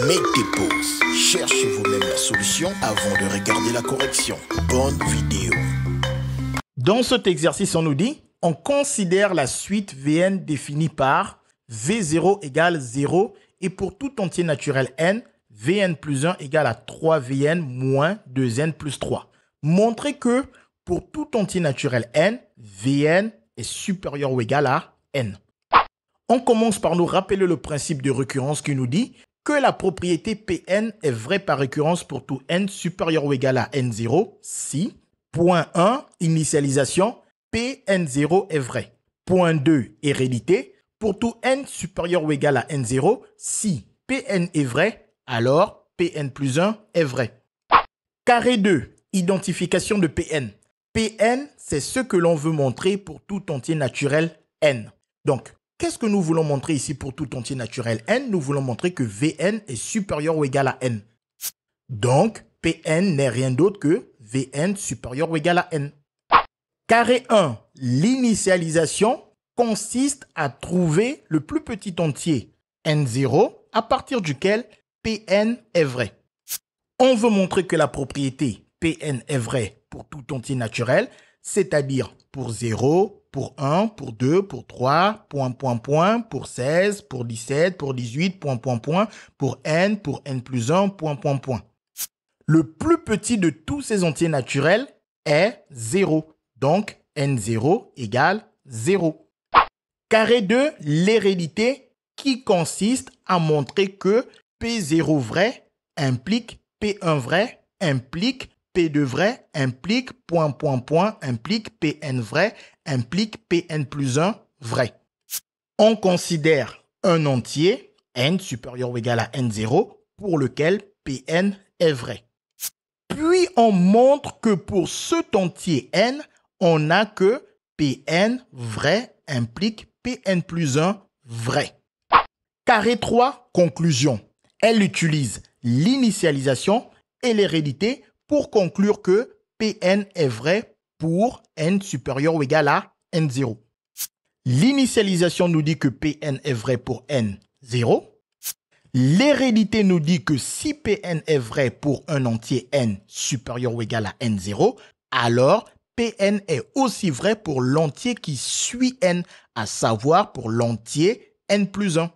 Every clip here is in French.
Mettez pause, cherchez vous-même la solution avant de regarder la correction. Bonne vidéo. Dans cet exercice, on nous dit, on considère la suite Vn définie par V0 égale 0 et pour tout entier naturel n, Vn plus 1 égale à 3Vn moins 2n plus 3. Montrez que pour tout entier naturel n, Vn est supérieur ou égal à n. On commence par nous rappeler le principe de récurrence qui nous dit que la propriété Pn est vraie par récurrence pour tout n supérieur ou égal à n0 si, point 1, initialisation, Pn0 est vrai. Point 2, hérédité, pour tout n supérieur ou égal à n0, si Pn est vrai, alors Pn plus 1 est vrai. Carré 2, identification de Pn. Pn, c'est ce que l'on veut montrer pour tout entier naturel n. Donc, qu'est-ce que nous voulons montrer ici pour tout entier naturel n? Nous voulons montrer que Vn est supérieur ou égal à n. Donc, Pn n'est rien d'autre que Vn supérieur ou égal à n. Carré 1, l'initialisation consiste à trouver le plus petit entier n0 à partir duquel Pn est vrai. On veut montrer que la propriété Pn est vraie pour tout entier naturel, c'est-à-dire pour 0, pour 1, pour 2, pour 3, pour 16, pour 17, pour 18, pour n plus 1, Le plus petit de tous ces entiers naturels est 0. Donc, n0 égale 0. Carré 2, l'hérédité qui consiste à montrer que P0 vrai implique P1 vrai, implique P2 vrai, implique implique Pn vrai, implique Pn plus 1 vrai. On considère un entier, n supérieur ou égal à n0, pour lequel Pn est vrai. Puis on montre que pour cet entier n, on n'a que Pn vrai implique Pn plus 1 vrai. Carré 3, conclusion. Elle utilise l'initialisation et l'hérédité pour conclure que Pn est vrai pour n supérieur ou égal à n0. L'initialisation nous dit que Pn est vrai pour n0. L'hérédité nous dit que si Pn est vrai pour un entier n supérieur ou égal à n0, alors Pn est aussi vrai pour l'entier qui suit n, à savoir pour l'entier n plus 1.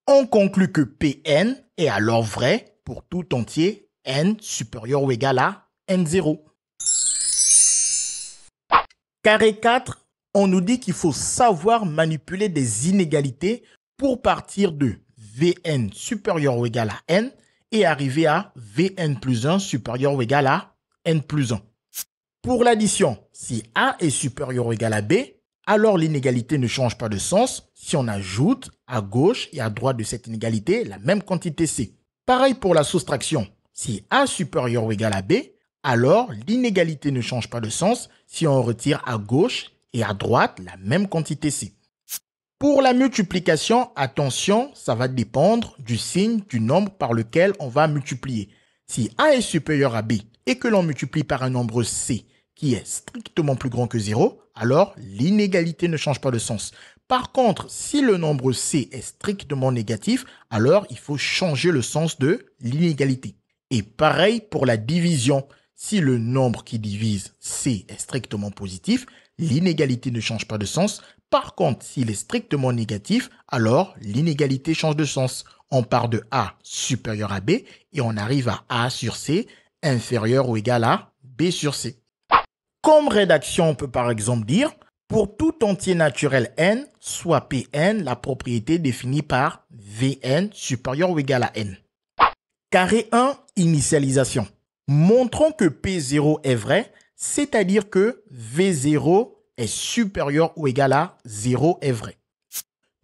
On conclut que Pn est alors vrai pour tout entier n supérieur ou égal à n0. Carré 4, on nous dit qu'il faut savoir manipuler des inégalités pour partir de Vn supérieur ou égal à n et arriver à Vn plus 1 supérieur ou égal à n plus 1. Pour l'addition, si A est supérieur ou égal à B, alors l'inégalité ne change pas de sens si on ajoute à gauche et à droite de cette inégalité la même quantité C. Pareil pour la soustraction. Si A supérieur ou égal à B, alors l'inégalité ne change pas de sens si on retire à gauche et à droite la même quantité C. Pour la multiplication, attention, ça va dépendre du signe du nombre par lequel on va multiplier. Si A est supérieur à B et que l'on multiplie par un nombre C qui est strictement plus grand que 0, alors l'inégalité ne change pas de sens. Par contre, si le nombre C est strictement négatif, alors il faut changer le sens de l'inégalité. Et pareil pour la division. Si le nombre qui divise C est strictement positif, l'inégalité ne change pas de sens. Par contre, s'il est strictement négatif, alors l'inégalité change de sens. On part de A supérieur à B et on arrive à A sur C inférieur ou égal à B sur C. Comme rédaction, on peut par exemple dire, pour tout entier naturel n, soit Pn, la propriété définie par Vn supérieur ou égal à n. Carré 1, initialisation. Montrons que P0 est vrai, c'est-à-dire que V0 est supérieur ou égal à 0 est vrai.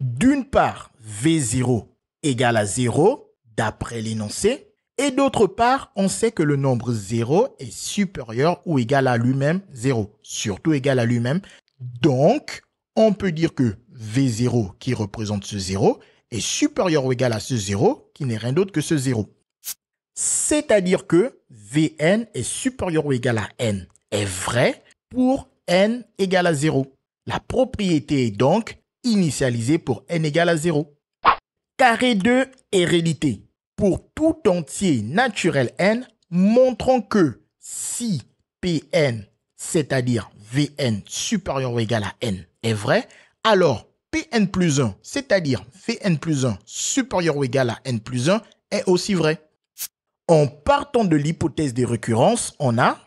D'une part, V0 égale à 0 d'après l'énoncé, et d'autre part, on sait que le nombre 0 est supérieur ou égal à lui-même 0, surtout égal à lui-même. Donc, on peut dire que V0 qui représente ce 0 est supérieur ou égal à ce 0 qui n'est rien d'autre que ce 0. C'est-à-dire que Vn est supérieur ou égal à n est vrai pour n égale à 0. La propriété est donc initialisée pour n égale à 0. Carré 2, hérédité. pour tout entier naturel n, montrons que si Pn, c'est-à-dire Vn supérieur ou égal à n, est vrai, alors Pn plus 1, c'est-à-dire Vn plus 1 supérieur ou égal à n plus 1, est aussi vrai. En partant de l'hypothèse des récurrences, on a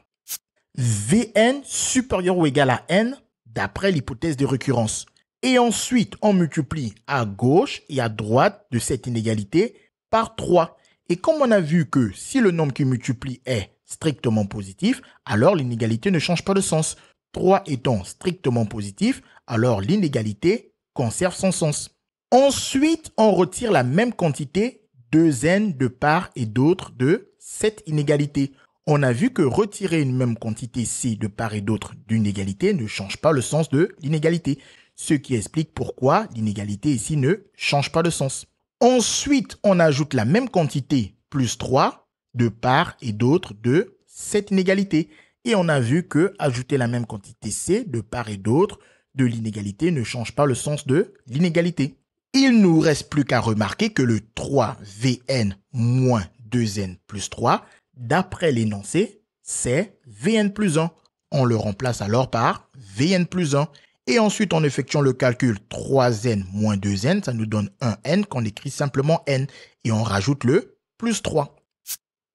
Vn supérieur ou égal à n d'après l'hypothèse des récurrences. Et ensuite, on multiplie à gauche et à droite de cette inégalité par 3. Et comme on a vu que si le nombre qui multiplie est strictement positif, alors l'inégalité ne change pas de sens. 3 étant strictement positif, alors l'inégalité conserve son sens. Ensuite, on retire la même quantité 2n de part et d'autre de cette inégalité. On a vu que retirer une même quantité c de part et d'autre d'une égalité ne change pas le sens de l'inégalité, ce qui explique pourquoi l'inégalité ici ne change pas de sens. Ensuite, on ajoute la même quantité plus 3 de part et d'autre de cette inégalité. Et on a vu que ajouter la même quantité c de part et d'autre de l'inégalité ne change pas le sens de l'inégalité. Il nous reste plus qu'à remarquer que le 3Vn moins 2n plus 3, d'après l'énoncé, c'est Vn plus 1. On le remplace alors par Vn plus 1. Et ensuite, en effectuant le calcul 3n moins 2n, ça nous donne un n qu'on écrit simplement n. Et on rajoute le plus 3.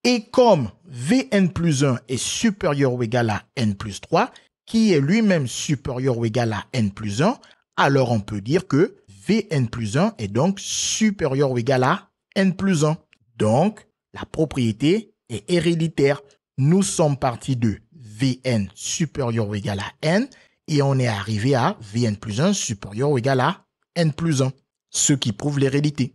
Et comme Vn plus 1 est supérieur ou égal à n plus 3, qui est lui-même supérieur ou égal à n plus 1, alors on peut dire que Vn plus 1 est donc supérieur ou égal à n plus 1. Donc, la propriété est héréditaire. Nous sommes partis de Vn supérieur ou égal à n et on est arrivé à Vn plus 1 supérieur ou égal à n plus 1, ce qui prouve l'hérédité.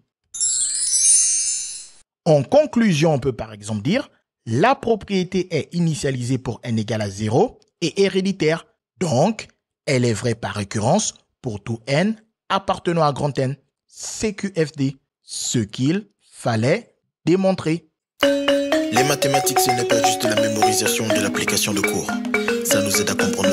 En conclusion, on peut par exemple dire la propriété est initialisée pour n égale à 0 et héréditaire. Donc, elle est vraie par récurrence pour tout n appartenant à grand N, CQFD, ce qu'il fallait démontrer. Les mathématiques, ce n'est pas juste la mémorisation de l'application de cours. Ça nous aide à comprendre